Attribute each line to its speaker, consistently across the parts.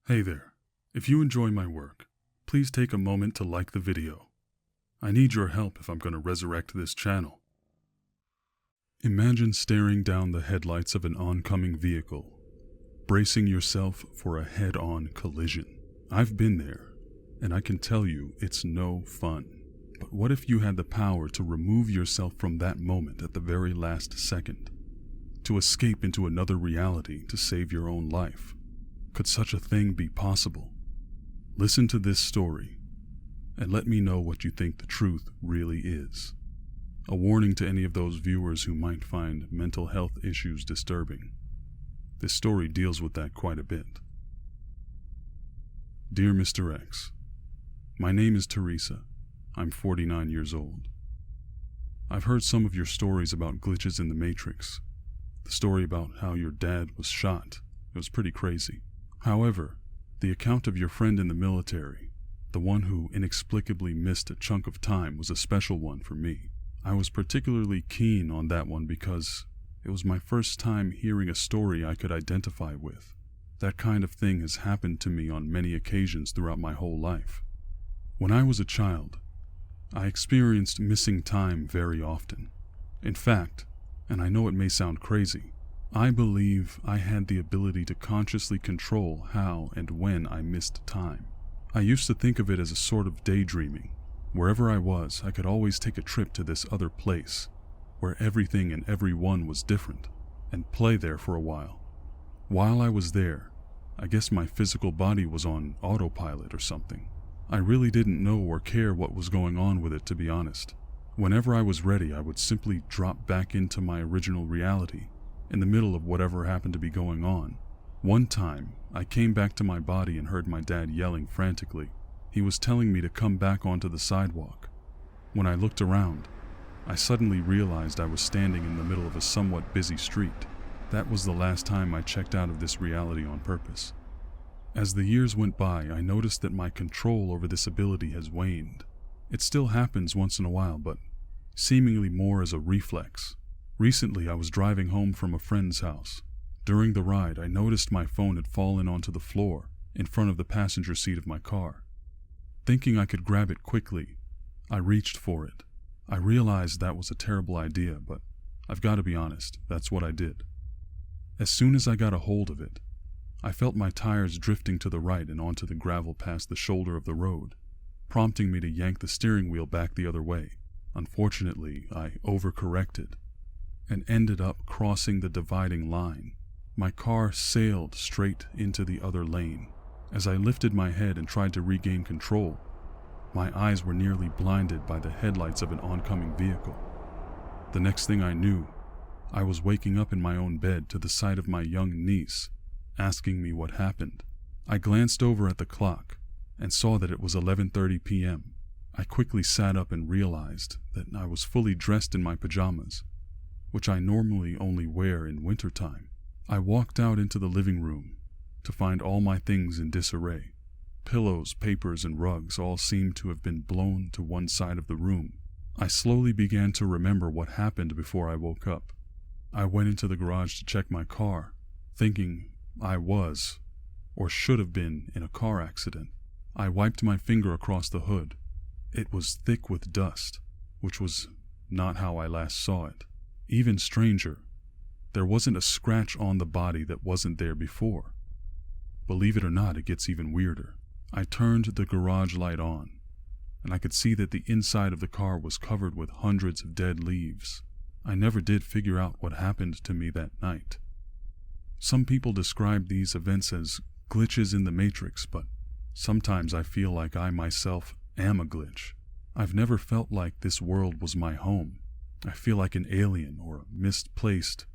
Speaker 1: Hey there. If you enjoy my work, please take a moment to like the video. I need your help if I'm going to resurrect this channel. Imagine staring down the headlights of an oncoming vehicle, bracing yourself for a head-on collision. I've been there, and I can tell you it's no fun. But what if you had the power to remove yourself from that moment at the very last second? To escape into another reality to save your own life? Could such a thing be possible? Listen to this story, and let me know what you think the truth really is. A warning to any of those viewers who might find mental health issues disturbing. This story deals with that quite a bit. Dear Mr. X, my name is Teresa. I'm 49 years old. I've heard some of your stories about glitches in the Matrix. The story about how your dad was shot. It was pretty crazy. However, the account of your friend in the military, the one who inexplicably missed a chunk of time, was a special one for me. I was particularly keen on that one because it was my first time hearing a story I could identify with. That kind of thing has happened to me on many occasions throughout my whole life. When I was a child, I experienced missing time very often. In fact, and I know it may sound crazy, I believe I had the ability to consciously control how and when I missed time. I used to think of it as a sort of daydreaming. Wherever I was, I could always take a trip to this other place, where everything and everyone was different, and play there for a while. While I was there, I guess my physical body was on autopilot or something. I really didn't know or care what was going on with it, to be honest. Whenever I was ready, I would simply drop back into my original reality, in the middle of whatever happened to be going on. One time, I came back to my body and heard my dad yelling frantically. He was telling me to come back onto the sidewalk. When I looked around, I suddenly realized I was standing in the middle of a somewhat busy street. That was the last time I checked out of this reality on purpose. As the years went by, I noticed that my control over this ability has waned. It still happens once in a while, but seemingly more as a reflex. Recently, I was driving home from a friend's house. During the ride, I noticed my phone had fallen onto the floor in front of the passenger seat of my car. Thinking I could grab it quickly, I reached for it. I realized that was a terrible idea, but I've got to be honest, that's what I did. As soon as I got a hold of it, I felt my tires drifting to the right and onto the gravel past the shoulder of the road, prompting me to yank the steering wheel back the other way. Unfortunately, I overcorrected and ended up crossing the dividing line. My car sailed straight into the other lane. As I lifted my head and tried to regain control, my eyes were nearly blinded by the headlights of an oncoming vehicle. The next thing I knew, I was waking up in my own bed to the sight of my young niece asking me what happened. I glanced over at the clock and saw that it was 11:30 p.m. I quickly sat up and realized that I was fully dressed in my pajamas, which I normally only wear in wintertime. I walked out into the living room to find all my things in disarray. Pillows, papers, and rugs all seemed to have been blown to one side of the room. I slowly began to remember what happened before I woke up. I went into the garage to check my car, thinking I was, or should have been, in a car accident. I wiped my finger across the hood. It was thick with dust, which was not how I last saw it. Even stranger, there wasn't a scratch on the body that wasn't there before. Believe it or not, it gets even weirder. I turned the garage light on, and I could see that the inside of the car was covered with hundreds of dead leaves. I never did figure out what happened to me that night. Some people describe these events as glitches in the Matrix, but sometimes I feel like I myself am a glitch. I've never felt like this world was my home. I feel like an alien or a misplaced,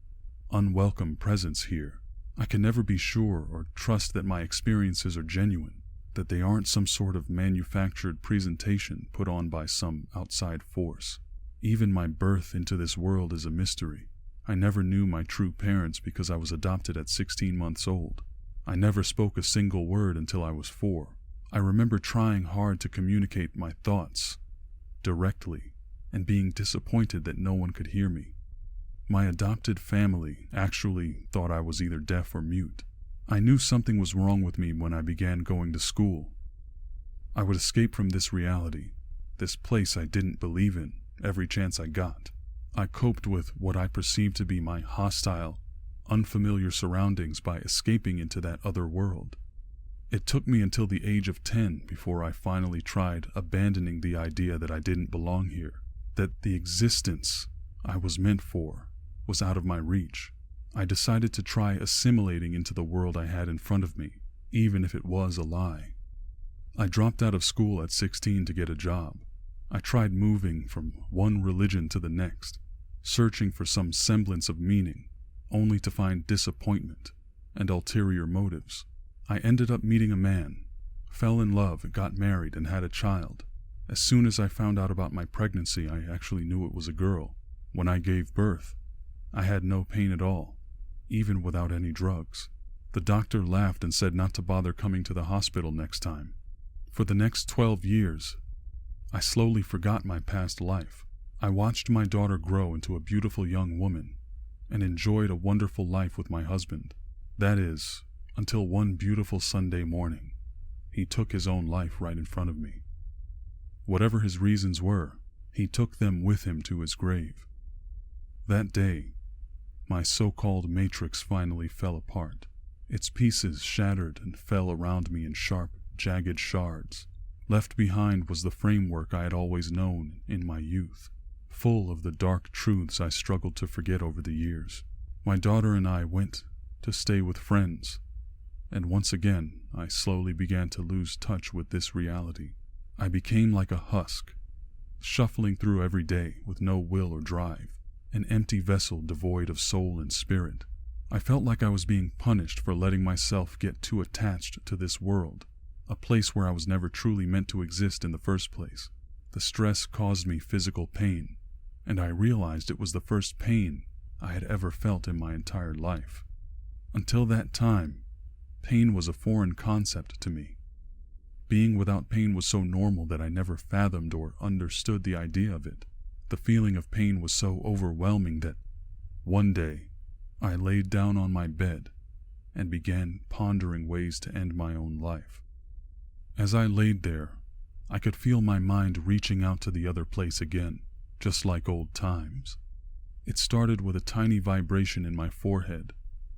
Speaker 1: unwelcome presence here. I can never be sure or trust that my experiences are genuine, that they aren't some sort of manufactured presentation put on by some outside force. Even my birth into this world is a mystery. I never knew my true parents because I was adopted at 16 months old. I never spoke a single word until I was 4. I remember trying hard to communicate my thoughts directly and being disappointed that no one could hear me. My adopted family actually thought I was either deaf or mute. I knew something was wrong with me when I began going to school. I would escape from this reality, this place I didn't believe in, every chance I got. I coped with what I perceived to be my hostile, unfamiliar surroundings by escaping into that other world. It took me until the age of 10 before I finally tried abandoning the idea that I didn't belong here, that the existence I was meant for was out of my reach. I decided to try assimilating into the world I had in front of me, even if it was a lie. I dropped out of school at 16 to get a job. I tried moving from one religion to the next, searching for some semblance of meaning, only to find disappointment and ulterior motives. I ended up meeting a man, fell in love, got married, and had a child. As soon as I found out about my pregnancy, I actually knew it was a girl. When I gave birth, I had no pain at all, even without any drugs. The doctor laughed and said not to bother coming to the hospital next time. For the next 12 years, I slowly forgot my past life. I watched my daughter grow into a beautiful young woman and enjoyed a wonderful life with my husband. That is, until one beautiful Sunday morning, he took his own life right in front of me. Whatever his reasons were, he took them with him to his grave. That day, my so-called matrix finally fell apart. Its pieces shattered and fell around me in sharp, jagged shards. Left behind was the framework I had always known in my youth, full of the dark truths I struggled to forget over the years. My daughter and I went to stay with friends, and once again I slowly began to lose touch with this reality. I became like a husk, shuffling through every day with no will or drive, an empty vessel devoid of soul and spirit. I felt like I was being punished for letting myself get too attached to this world, a place where I was never truly meant to exist in the first place. The stress caused me physical pain, and I realized it was the first pain I had ever felt in my entire life. Until that time, pain was a foreign concept to me. Being without pain was so normal that I never fathomed or understood the idea of it. The feeling of pain was so overwhelming that one day I laid down on my bed and began pondering ways to end my own life. As I laid there, I could feel my mind reaching out to the other place again, just like old times. It started with a tiny vibration in my forehead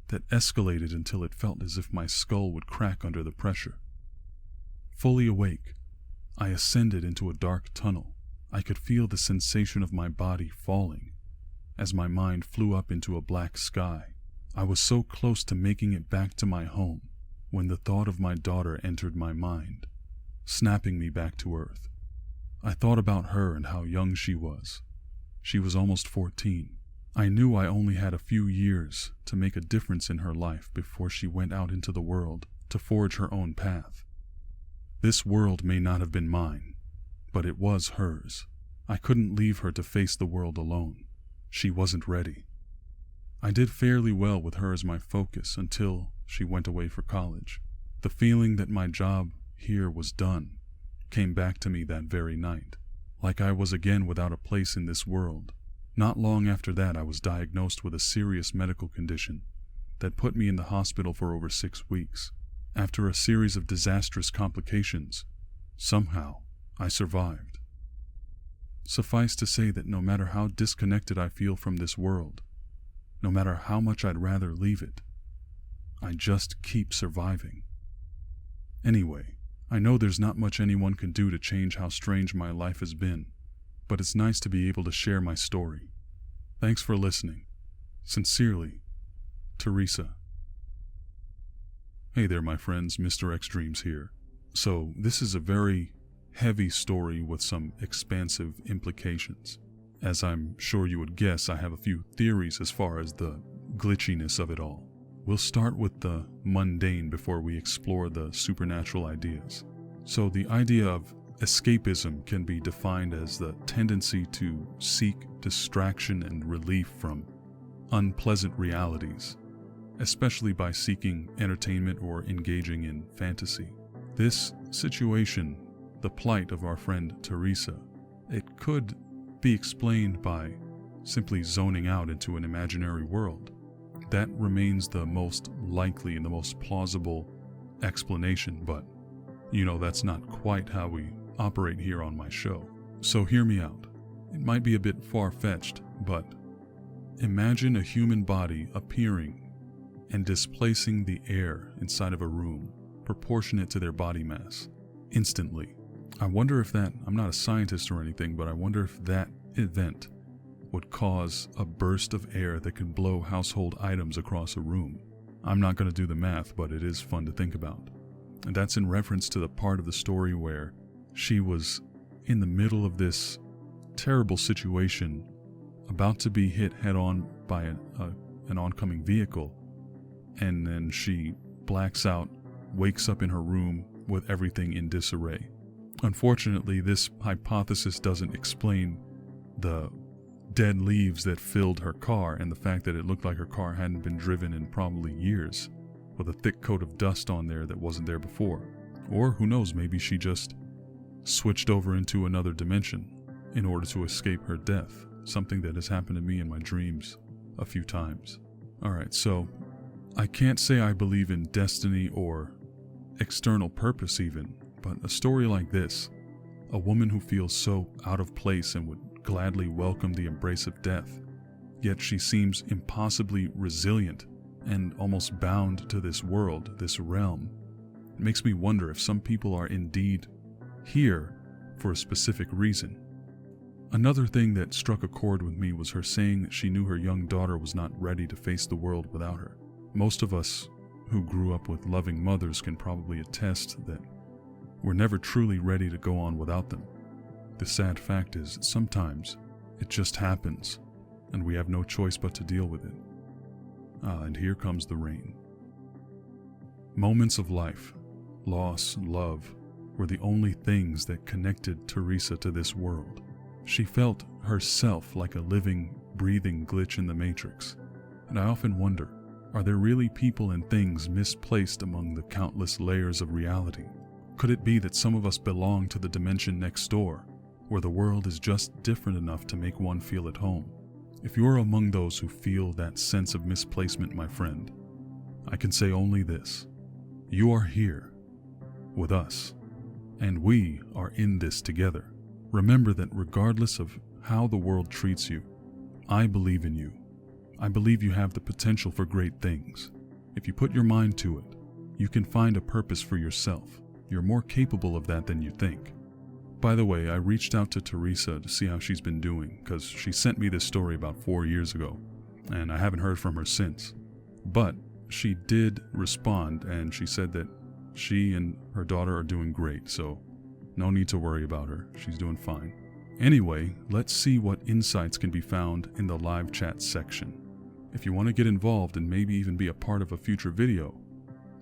Speaker 1: that escalated until it felt as if my skull would crack under the pressure. Fully awake, I ascended into a dark tunnel. I could feel the sensation of my body falling as my mind flew up into a black sky. I was so close to making it back to my home when the thought of my daughter entered my mind, snapping me back to earth. I thought about her and how young she was. She was almost 14. I knew I only had a few years to make a difference in her life before she went out into the world to forge her own path. This world may not have been mine, but it was hers. I couldn't leave her to face the world alone. She wasn't ready. I did fairly well with her as my focus until she went away for college. The feeling that my job here was done came back to me that very night, like I was again without a place in this world. Not long after that, I was diagnosed with a serious medical condition that put me in the hospital for over 6 weeks. After a series of disastrous complications, somehow I survived. Suffice to say that no matter how disconnected I feel from this world, no matter how much I'd rather leave it, I just keep surviving. Anyway, I know there's not much anyone can do to change how strange my life has been, but it's nice to be able to share my story. Thanks for listening. Sincerely, Teresa. Hey there, my friends, Mr. X Dreams here. So, this is a very heavy story with some expansive implications. As I'm sure you would guess, I have a few theories as far as the glitchiness of it all. We'll start with the mundane before we explore the supernatural ideas. So the idea of escapism can be defined as the tendency to seek distraction and relief from unpleasant realities, especially by seeking entertainment or engaging in fantasy. This situation, the plight of our friend Teresa, it could be explained by simply zoning out into an imaginary world. that remains the most likely and the most plausible explanation, but that's not quite how we operate here on my show. So hear me out. It might be a bit far-fetched, but imagine a human body appearing and displacing the air inside of a room proportionate to their body mass instantly. I wonder if that, I'm not a scientist or anything, but I wonder if that event would cause a burst of air that can blow household items across a room. I'm not going to do the math, but it is fun to think about. And that's in reference to the part of the story where she was in the middle of this terrible situation, about to be hit head-on by an oncoming vehicle, and then she blacks out, wakes up in her room with everything in disarray. Unfortunately, this hypothesis doesn't explain the dead leaves that filled her car and the fact that it looked like her car hadn't been driven in probably years, with a thick coat of dust on there that wasn't there before. Or who knows, maybe she just switched over into another dimension in order to escape her death, something that has happened to me in my dreams a few times. Alright, so I can't say I believe in destiny or external purpose even, but a story like this, a woman who feels so out of place and would gladly welcome the embrace of death, yet she seems impossibly resilient and almost bound to this world, this realm. It makes me wonder if some people are indeed here for a specific reason. Another thing that struck a chord with me was her saying that she knew her young daughter was not ready to face the world without her. Most of us who grew up with loving mothers can probably attest that we're never truly ready to go on without them. The sad fact is, sometimes it just happens, and we have no choice but to deal with it. And here comes the rain. Moments of life, loss, love, were the only things that connected Teresa to this world. She felt herself like a living, breathing glitch in the matrix. And I often wonder, are there really people and things misplaced among the countless layers of reality? Could it be that some of us belong to the dimension next door, where the world is just different enough to make one feel at home? If you are among those who feel that sense of misplacement, my friend, I can say only this: you are here with us, and we are in this together. Remember that regardless of how the world treats you, I believe in you. I believe you have the potential for great things. If you put your mind to it, you can find a purpose for yourself. You're more capable of that than you think. By the way, I reached out to Teresa to see how she's been doing, because she sent me this story about 4 years ago, and I haven't heard from her since. But she did respond, and she said that she and her daughter are doing great, so no need to worry about her. She's doing fine. Anyway, let's see what insights can be found in the live chat section. If you want to get involved and maybe even be a part of a future video,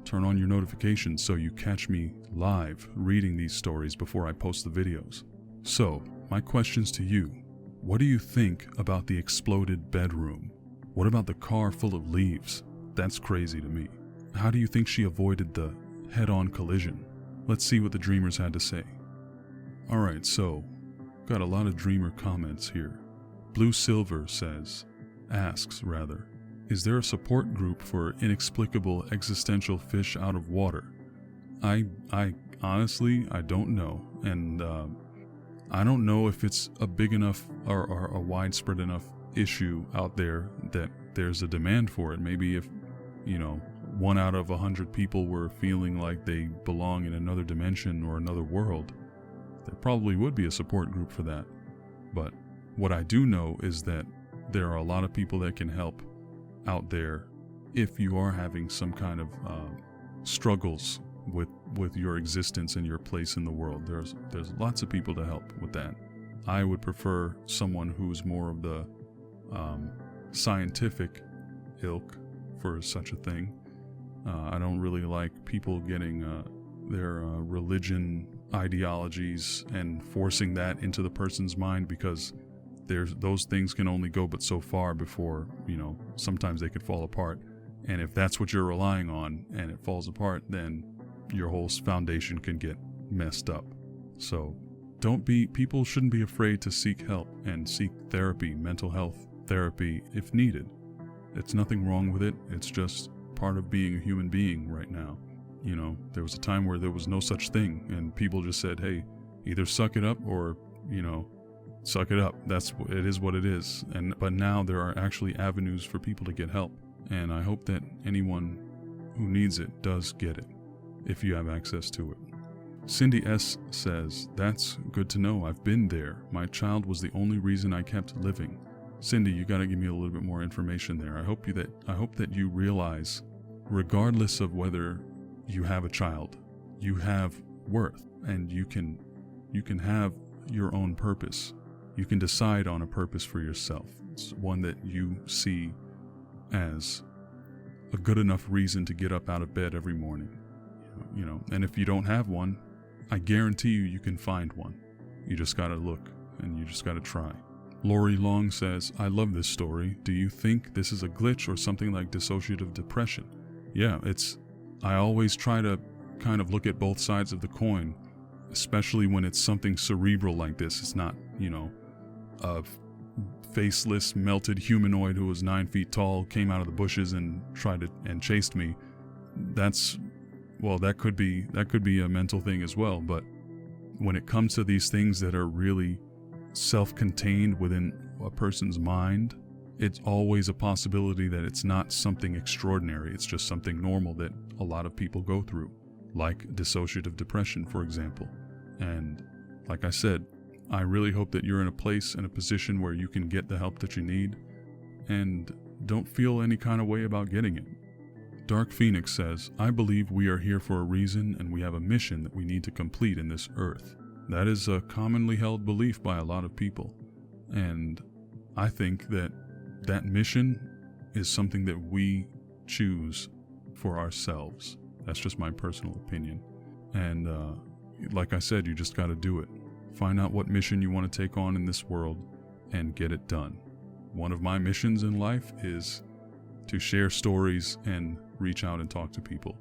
Speaker 1: turn on your notifications so you catch me live reading these stories before I post the videos. So, my questions to you: what do you think about the exploded bedroom? What about the car full of leaves? That's crazy to me. How do you think she avoided the head-on collision? Let's see what the dreamers had to say. Alright, so, got a lot of dreamer comments here. Blue Silver asks, is there a support group for inexplicable existential fish out of water? I honestly, I don't know, and I don't know if it's a big enough or a widespread enough issue out there that there's a demand for it. Maybe if, 1 out of 100 people were feeling like they belong in another dimension or another world, there probably would be a support group for that. But what I do know is that there are a lot of people that can help out there if you are having some kind of struggles with your existence and your place in the world. There's lots of people to help with that. I would prefer someone who's more of the scientific ilk for such a thing. I don't really like people getting their religion ideologies and forcing that into the person's mind, because those things can only go but so far before, sometimes they could fall apart. And if that's what you're relying on and it falls apart, then your whole foundation can get messed up. So people shouldn't be afraid to seek help and seek therapy, mental health therapy if needed. It's nothing wrong with it. It's just part of being a human being right now. You know, there was a time where there was no such thing, and people just said, hey, either suck it up or, you know, suck it up. It is what it is. But now there are actually avenues for people to get help. And I hope that anyone who needs it does get it, if you have access to it. Cindy S. says, that's good to know. I've been there. My child was the only reason I kept living. Cindy, you got to give me a little bit more information there. I hope that you realize, regardless of whether you have a child, you have worth, and you can have your own purpose. You can decide on a purpose for yourself. It's one that you see as a good enough reason to get up out of bed every morning. You know, and if you don't have one, I guarantee you can find one. You just gotta look, and you just gotta try. Lori Long says, I love this story. Do you think this is a glitch or something like dissociative depression? Yeah, I always try to kind of look at both sides of the coin, especially when it's something cerebral like this. It's not, you know, a faceless, melted humanoid who was 9 feet tall, came out of the bushes and chased me. That could be a mental thing as well. But when it comes to these things that are really self-contained within a person's mind, it's always a possibility that it's not something extraordinary. It's just something normal that a lot of people go through, like dissociative depression, for example. And like I said, I really hope that you're in a place and a position where you can get the help that you need, and don't feel any kind of way about getting it. Dark Phoenix says, I believe we are here for a reason and we have a mission that we need to complete in this earth. That is a commonly held belief by a lot of people. And I think that mission is something that we choose for ourselves. That's just my personal opinion. And like I said, you just got to do it. Find out what mission you want to take on in this world and get it done. One of my missions in life is to share stories and reach out and talk to people.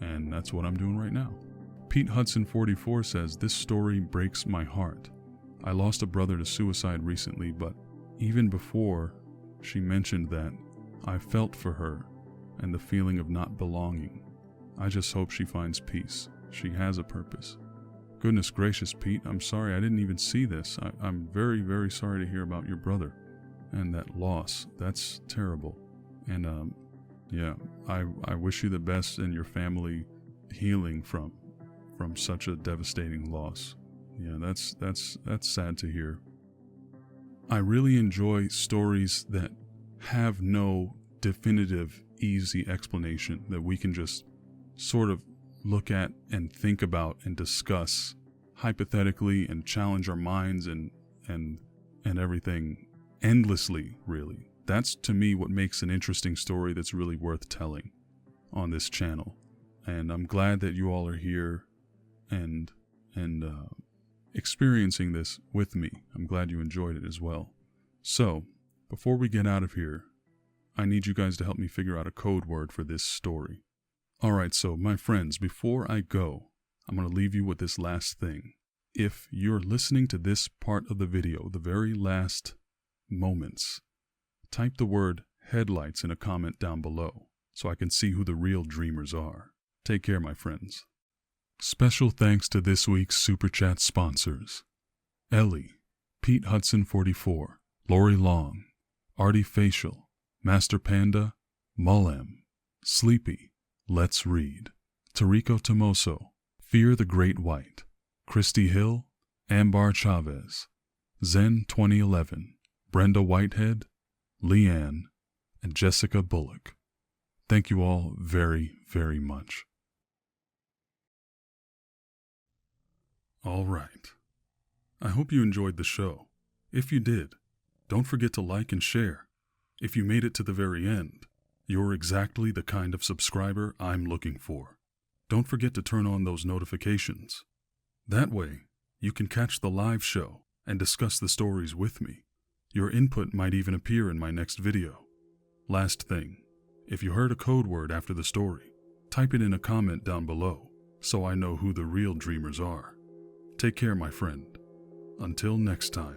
Speaker 1: And that's what I'm doing right now. Pete Hudson 44 says, this story breaks my heart. I lost a brother to suicide recently, but even before she mentioned that, I felt for her and the feeling of not belonging. I just hope she finds peace. She has a purpose. Goodness gracious, Pete, I'm sorry I didn't even see this. I'm very, very sorry to hear about your brother and that loss. That's terrible. And yeah, I wish you the best and your family healing from such a devastating loss. Yeah, that's sad to hear. I really enjoy stories that have no definitive, easy explanation that we can just sort of look at and think about and discuss hypothetically and challenge our minds and everything endlessly, really. That's, to me, what makes an interesting story that's really worth telling on this channel. And I'm glad that you all are here and experiencing this with me. I'm glad you enjoyed it as well. So, before we get out of here, I need you guys to help me figure out a code word for this story. Alright, so my friends, before I go, I'm going to leave you with this last thing. If you're listening to this part of the video, the very last moments, type the word headlights in a comment down below so I can see who the real dreamers are. Take care, my friends. Special thanks to this week's Super Chat sponsors: Ellie, Pete Hudson 44, Lori Long, Artie Facial, Master Panda, Mullem, Sleepy, Let's Read, Tariko Tomoso, Fear the Great White, Christy Hill, Ambar Chavez, Zen 2011, Brenda Whitehead, Leanne, and Jessica Bullock. Thank you all very, very much. All right. I hope you enjoyed the show. If you did, don't forget to like and share. If you made it to the very end, you're exactly the kind of subscriber I'm looking for. Don't forget to turn on those notifications. That way, you can catch the live show and discuss the stories with me. Your input might even appear in my next video. Last thing, if you heard a code word after the story, type it in a comment down below so I know who the real dreamers are. Take care, my friend. Until next time.